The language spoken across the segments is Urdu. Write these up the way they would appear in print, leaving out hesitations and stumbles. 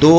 2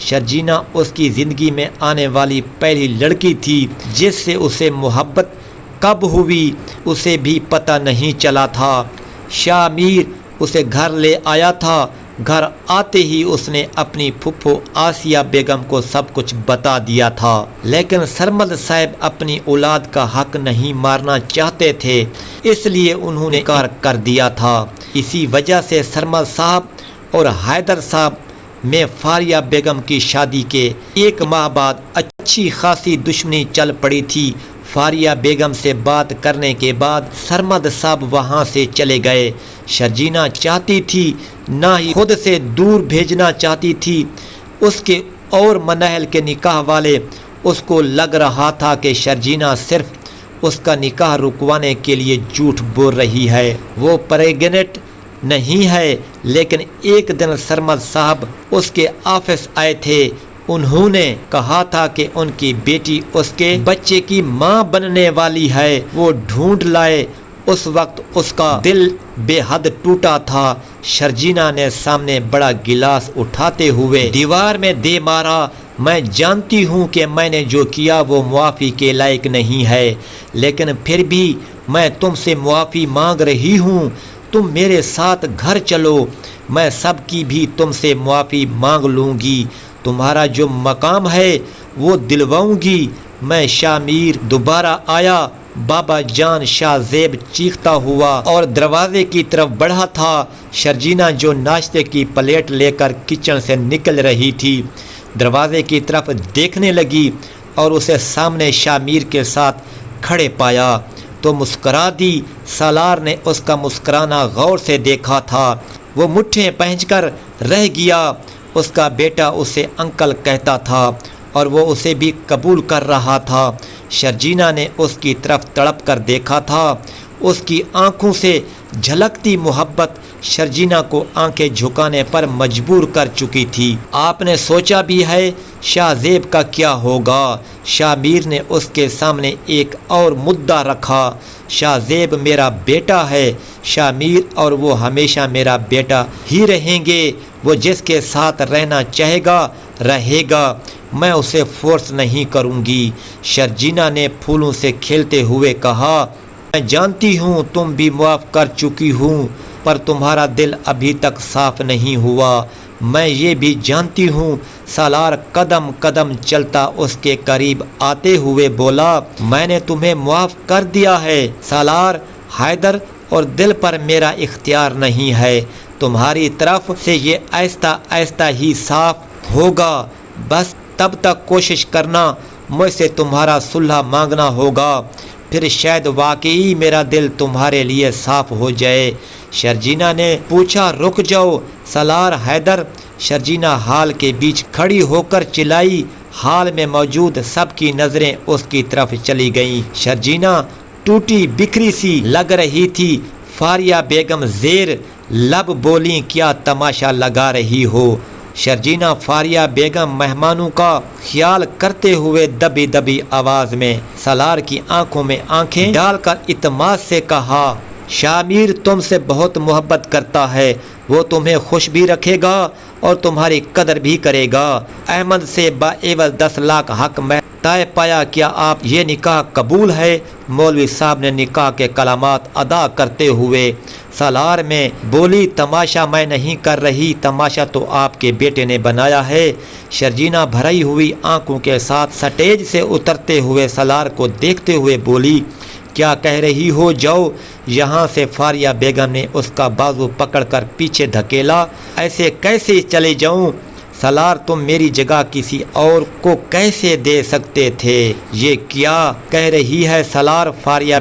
شرجینا اس کی زندگی میں آنے والی پہلی لڑکی تھی جس سے اسے محبت کب ہوئی اسے بھی پتہ نہیں چلا تھا۔ شاہ میر اسے گھر لے آیا تھا۔ گھر آتے ہی اس نے اپنی پھپھو آسیہ بیگم کو سب کچھ بتا دیا تھا، لیکن سرمد صاحب اپنی اولاد کا حق نہیں مارنا چاہتے تھے، اس لیے انہوں نے انکار کر دیا تھا۔ اسی وجہ سے سرمد صاحب اور حیدر صاحب میں فاریہ بیگم کی شادی کے 1 ماہ بعد اچھی خاصی دشمنی چل پڑی تھی۔ فاریہ بیگم سے بات کرنے کے بعد سرمد صاحب وہاں سے چلے گئے۔ شرجینا چاہتی تھی نہ ہی خود سے دور بھیجنا چاہتی تھی۔ اس کے اور منہل کے نکاح والے اس کو لگ رہا تھا کہ شرجینا صرف اس کا نکاح رکوانے کے لیے جھوٹ بول رہی ہے، وہ پریگننٹ نہیں ہے۔ لیکن ایک دن سرمد صاحب اس کے آفس آئے تھے۔ انہوں نے کہا تھا کہ ان کی بیٹی اس کے بچے کی ماں بننے والی ہے، وہ ڈھونڈ لائے۔ اس وقت اس کا دل بے حد ٹوٹا تھا۔ شرجینا نے سامنے بڑا گلاس اٹھاتے ہوئے دیوار میں دے مارا۔ میں جانتی ہوں کہ میں نے جو کیا وہ معافی کے لائق نہیں ہے، لیکن پھر بھی میں تم سے معافی مانگ رہی ہوں۔ تم میرے ساتھ گھر چلو، میں سب کی بھی تم سے معافی مانگ لوں گی، تمہارا جو مقام ہے وہ دلواؤں گی۔ میں شاہ میر دوبارہ آیا۔ بابا جان شاہ زیب چیختا ہوا اور دروازے کی طرف بڑھا تھا۔ شرجینا جو ناشتے کی پلیٹ لے کر کچن سے نکل رہی تھی، دروازے کی طرف دیکھنے لگی اور اسے سامنے شاہ میر کے ساتھ کھڑے پایا تو مسکرا دی۔ سالار نے اس کا مسکرانا غور سے دیکھا تھا، وہ مٹھیں پہنچ کر رہ گیا۔ اس کا بیٹا اسے انکل کہتا تھا اور وہ اسے بھی قبول کر رہا تھا۔ شرجینا نے اس کی طرف تڑپ کر دیکھا تھا۔ اس کی آنکھوں سے جھلکتی محبت شرجینا کو آنکھیں جھکانے پر مجبور کر چکی تھی۔ آپ نے سوچا بھی ہے شاہ زیب کا کیا ہوگا؟ شاہ میر نے اس کے سامنے ایک اور مدعا رکھا۔ شاہ زیب میرا بیٹا ہے شاہ میر، اور وہ ہمیشہ میرا بیٹا ہی رہیں گے۔ وہ جس کے ساتھ رہنا چاہے گا رہے گا، میں اسے فورس نہیں کروں گی۔ شرجینا نے پھولوں سے کھیلتے ہوئے کہا، میں جانتی ہوں تم بھی معاف کر چکی ہوں، پر تمہارا دل ابھی تک صاف نہیں ہوا۔ میں یہ بھی جانتی ہوں۔ سالار قدم قدم چلتا اس کے قریب آتے ہوئے بولا، میں نے تمہیں معاف کر دیا ہے سالار۔ حیدر اور دل پر میرا اختیار نہیں ہے، تمہاری طرف سے یہ آہستہ آہستہ ہی صاف ہوگا۔ بس تب تک کوشش کرنا، مجھ سے تمہارا صلح مانگنا ہوگا، پھر شاید واقعی میرا دل تمہارے لیے صاف ہو جائے۔ شرجینا نے پوچھا، رک جاؤ سالار حیدر۔ شرجینا ہال کے بیچ کھڑی ہو کر چلائی۔ ہال میں موجود سب کی نظریں اس کی طرف چلی گئیں۔ شرجینا ٹوٹی بکھری سی لگ رہی تھی۔ فاریہ بیگم زیر لب بولی، کیا تماشا لگا رہی ہو؟ شرجینا فاریہ بیگم مہمانوں کا خیال کرتے ہوئے دبی دبی آواز میں سالار کی آنکھوں میں آنکھیں ڈال کر اعتماد سے کہا، شاہ میر تم سے بہت محبت کرتا ہے، وہ تمہیں خوش بھی رکھے گا اور تمہاری قدر بھی کرے گا۔ احمد سے باعوض 10 لاکھ حق میں طے پایا، کیا آپ یہ نکاح قبول ہے؟ مولوی صاحب نے نکاح کے کلمات ادا کرتے ہوئے سالار میں بولی، تماشا میں نہیں کر رہی، تماشا تو آپ کے بیٹے نے بنایا ہے۔ شرجینا بھری ہوئی آنکھوں کے ساتھ سٹیج سے اترتے ہوئے سالار کو دیکھتے ہوئے بولی، کیا کہہ رہی ہو؟ جاؤ یہاں سے۔ فاریہ بیگم نے اس کا بازو پکڑ کر پیچھے دھکیلا، ایسے کیسے چلے جاؤں؟ سالار تم میری جگہ کسی اور کو کیسے دے سکتے تھے؟ یہ کیا کہہ رہی ہے سالار؟ فاریہ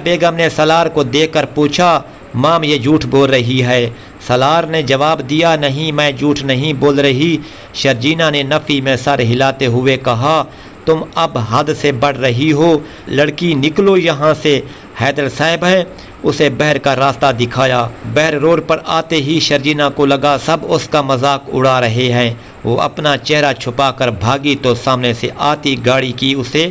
بیگم نے سالار کو دیکھ کر پوچھا، مام یہ جھوٹ بول رہی ہے؟ سالار نے جواب دیا، نہیں میں جھوٹ نہیں بول رہی۔ شرجینا نے نفی میں سر ہلاتے ہوئے کہا، تم اب حد سے بڑھ رہی ہو، لڑکی نکلو یہاں سے۔ حیدر صاحب ہیں، اسے بحر کا راستہ دکھایا۔ بحر روڈ پر آتے ہی شرجینا کو لگا سب اس کا مذاق اڑا رہے ہیں۔ وہ اپنا چہرہ چھپا کر بھاگی تو سامنے سے آتی گاڑی کی اسے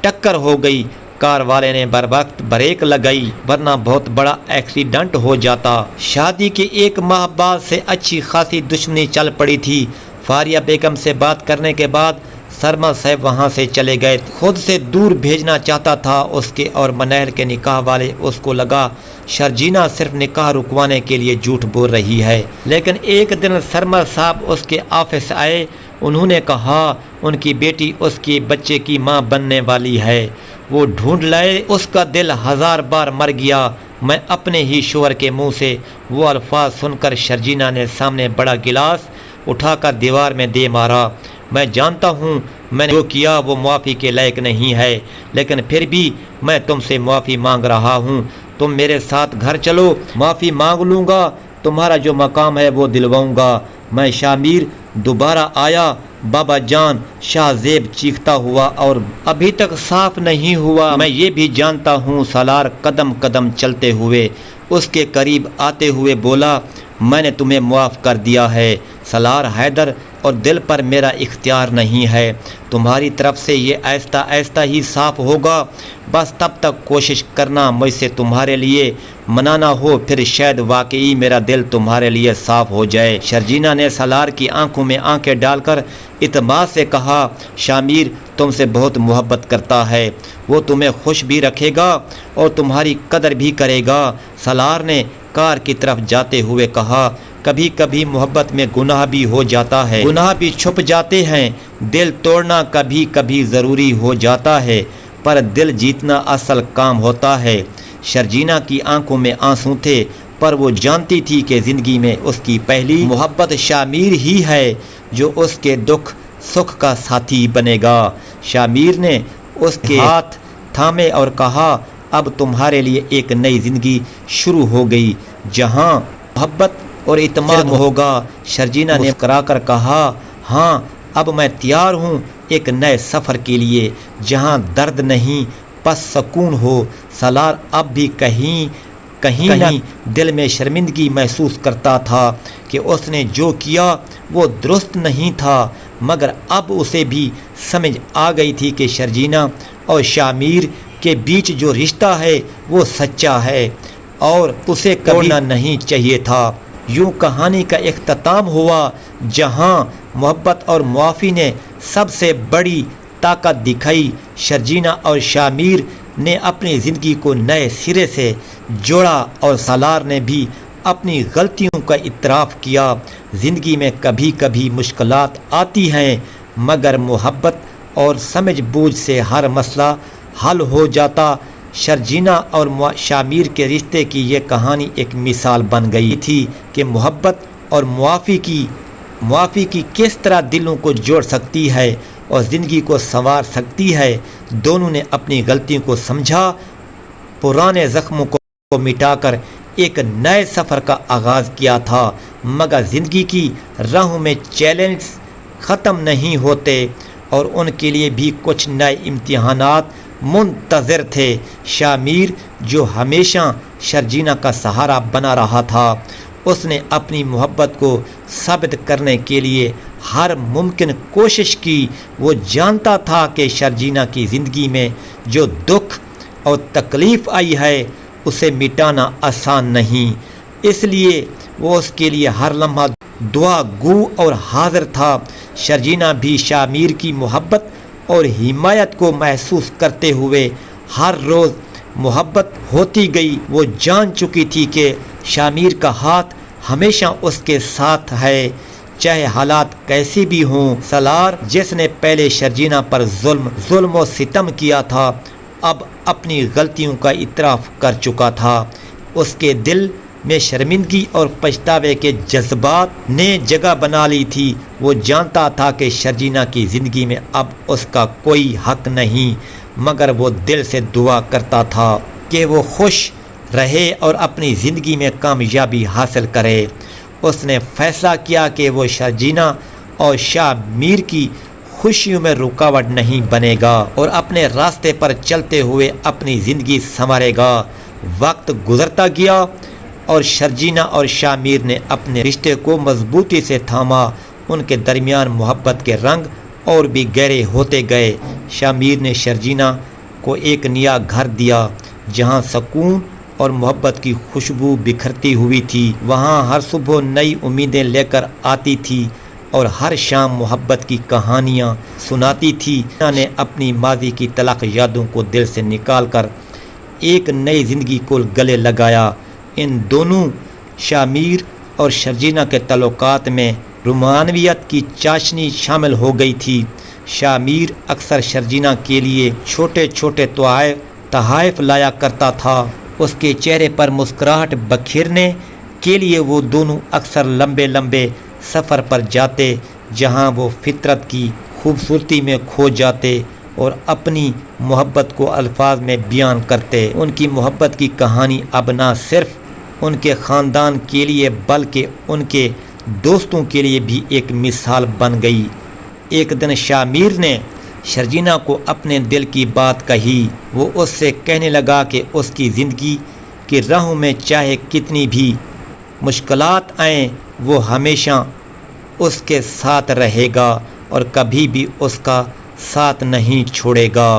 ٹکر ہو گئی۔ کار والے نے بر وقت بریک لگائی، ورنہ بہت بڑا ایکسیڈنٹ ہو جاتا۔ شادی کے 1 ماہ بعد سے اچھی خاصی دشمنی چل پڑی تھی۔ فاریہ بیگم سے بات کرنے کے بعد سرمد صاحب وہاں سے چلے گئے۔ خود سے دور بھیجنا چاہتا تھا اس کے اور منیل کے نکاح والے۔ اس کو لگا شرجینہ صرف نکاح رکوانے کے لیے جھوٹ بول رہی ہے، لیکن ایک دن سرمد صاحب اس کے آفس آئے۔ انہوں نے کہا ان کی بیٹی اس کے بچے کی ماں بننے والی ہے۔ وہ ڈھونڈ لائے، اس کا دل 1000 بار مر گیا۔ میں اپنے ہی شوہر کے منہ سے وہ الفاظ سن کر شرجینہ نے سامنے بڑا گلاس اٹھا کر دیوار میں دے مارا۔ میں جانتا ہوں میں نے جو کیا وہ معافی کے لائق نہیں ہے، لیکن پھر بھی میں تم سے معافی مانگ رہا ہوں۔ تم میرے ساتھ گھر چلو، معافی مانگ لوں گا، تمہارا جو مقام ہے وہ دلواؤں گا۔ میں شامیر دوبارہ آیا۔ بابا جان، شاہ زیب چیختا ہوا اور ابھی تک صاف نہیں ہوا۔ میں یہ بھی جانتا ہوں۔ سالار قدم قدم چلتے ہوئے اس کے قریب آتے ہوئے بولا، میں نے تمہیں معاف کر دیا ہے سالار حیدر، اور دل پر میرا اختیار نہیں ہے۔ تمہاری طرف سے یہ آہستہ آہستہ ہی صاف ہوگا، بس تب تک کوشش کرنا مجھ سے تمہارے لیے منانا ہو، پھر شاید واقعی میرا دل تمہارے لیے صاف ہو جائے۔ شرجینہ نے سالار کی آنکھوں میں آنکھیں ڈال کر اعتماد سے کہا، شامیر تم سے بہت محبت کرتا ہے، وہ تمہیں خوش بھی رکھے گا اور تمہاری قدر بھی کرے گا۔ سالار نے کار کی طرف جاتے ہوئے کہا، کبھی کبھی محبت میں گناہ بھی ہو جاتا ہے، گناہ بھی چھپ جاتے ہیں، دل توڑنا کبھی کبھی ضروری ہو جاتا ہے، پر دل جیتنا اصل کام ہوتا ہے۔ شرجینہ کی آنکھوں میں آنسو تھے، پر وہ جانتی تھی کہ زندگی میں اس کی پہلی محبت شامیر ہی ہے جو اس کے دکھ سکھ کا ساتھی بنے گا۔ شامیر نے اس کے ہاتھ تھامے اور کہا، اب تمہارے لیے ایک نئی زندگی شروع ہو گئی جہاں محبت اور اعتماد ہوگا۔ شرجینہ نے مسکرا کر کہا، ہاں اب میں تیار ہوں ایک نئے سفر کے لیے جہاں درد نہیں بس سکون ہو۔ سالار اب بھی کہیں دل میں شرمندگی محسوس کرتا تھا کہ اس نے جو کیا وہ درست نہیں تھا، مگر اب اسے بھی سمجھ آ گئی تھی کہ شرجینہ اور شامیر کے بیچ جو رشتہ ہے وہ سچا ہے اور اسے توڑنا نہیں چاہیے تھا۔ یوں کہانی کا اختتام ہوا جہاں محبت اور معافی نے سب سے بڑی طاقت دکھائی۔ شرجینہ اور شامیر نے اپنی زندگی کو نئے سرے سے جوڑا اور سالار نے بھی اپنی غلطیوں کا اعتراف کیا۔ زندگی میں کبھی کبھی مشکلات آتی ہیں، مگر محبت اور سمجھ بوجھ سے ہر مسئلہ حل ہو جاتا۔ شرجینہ اور شامیر کے رشتے کی یہ کہانی ایک مثال بن گئی تھی کہ محبت اور معافی کی کس طرح دلوں کو جوڑ سکتی ہے اور زندگی کو سنوار سکتی ہے۔ دونوں نے اپنی غلطیوں کو سمجھا، پرانے زخموں کو مٹا کر ایک نئے سفر کا آغاز کیا تھا، مگر زندگی کی راہوں میں چیلنج ختم نہیں ہوتے اور ان کے لیے بھی کچھ نئے امتحانات منتظر تھے۔ شامیر جو ہمیشہ شرجینہ کا سہارا بنا رہا تھا، اس نے اپنی محبت کو ثابت کرنے کے لیے ہر ممکن کوشش کی۔ وہ جانتا تھا کہ شرجینہ کی زندگی میں جو دکھ اور تکلیف آئی ہے اسے مٹانا آسان نہیں، اس لیے وہ اس کے لیے ہر لمحہ دعا گو اور حاضر تھا۔ شرجینہ بھی شامیر کی محبت اور حمایت کو محسوس کرتے ہوئے ہر روز محبت ہوتی گئی۔ وہ جان چکی تھی کہ شامیر کا ہاتھ ہمیشہ اس کے ساتھ ہے، چاہے حالات کیسے بھی ہوں۔ سالار جس نے پہلے شرجینہ پر ظلم و ستم کیا تھا، اب اپنی غلطیوں کا اعتراف کر چکا تھا۔ اس کے دل میں شرمندگی اور پچھتاوے کے جذبات نے جگہ بنا لی تھی۔ وہ جانتا تھا کہ شرجینہ کی زندگی میں اب اس کا کوئی حق نہیں، مگر وہ دل سے دعا کرتا تھا کہ وہ خوش رہے اور اپنی زندگی میں کامیابی حاصل کرے۔ اس نے فیصلہ کیا کہ وہ شرجینہ اور شامیر کی خوشیوں میں رکاوٹ نہیں بنے گا اور اپنے راستے پر چلتے ہوئے اپنی زندگی سنوارے گا۔ وقت گزرتا گیا اور شرجینہ اور شامیر نے اپنے رشتے کو مضبوطی سے تھاما۔ ان کے درمیان محبت کے رنگ اور بھی گہرے ہوتے گئے۔ شامیر نے شرجینہ کو ایک نیا گھر دیا جہاں سکون اور محبت کی خوشبو بکھرتی ہوئی تھی۔ وہاں ہر صبح نئی امیدیں لے کر آتی تھی اور ہر شام محبت کی کہانیاں سناتی تھی۔ شرجینا نے اپنی ماضی کی تلخ یادوں کو دل سے نکال کر ایک نئی زندگی کو گلے لگایا۔ ان دونوں شامیر اور شرجینا کے تعلقات میں رومانویت کی چاشنی شامل ہو گئی تھی۔ شامیر اکثر شرجینا کے لیے چھوٹے چھوٹے تحائف لایا کرتا تھا۔ اس کے چہرے پر مسکراہٹ بکھیرنے کے لیے وہ دونوں اکثر لمبے لمبے سفر پر جاتے، جہاں وہ فطرت کی خوبصورتی میں کھو جاتے اور اپنی محبت کو الفاظ میں بیان کرتے۔ ان کی محبت کی کہانی اب نہ صرف ان کے خاندان کے لیے بلکہ ان کے دوستوں کے لیے بھی ایک مثال بن گئی۔ ایک دن شامیر نے شرجینا کو اپنے دل کی بات کہی۔ وہ اس سے کہنے لگا کہ اس کی زندگی کی راہوں میں چاہے کتنی بھی مشکلات آئیں، وہ ہمیشہ اس کے ساتھ رہے گا اور کبھی بھی اس کا ساتھ نہیں چھوڑے گا۔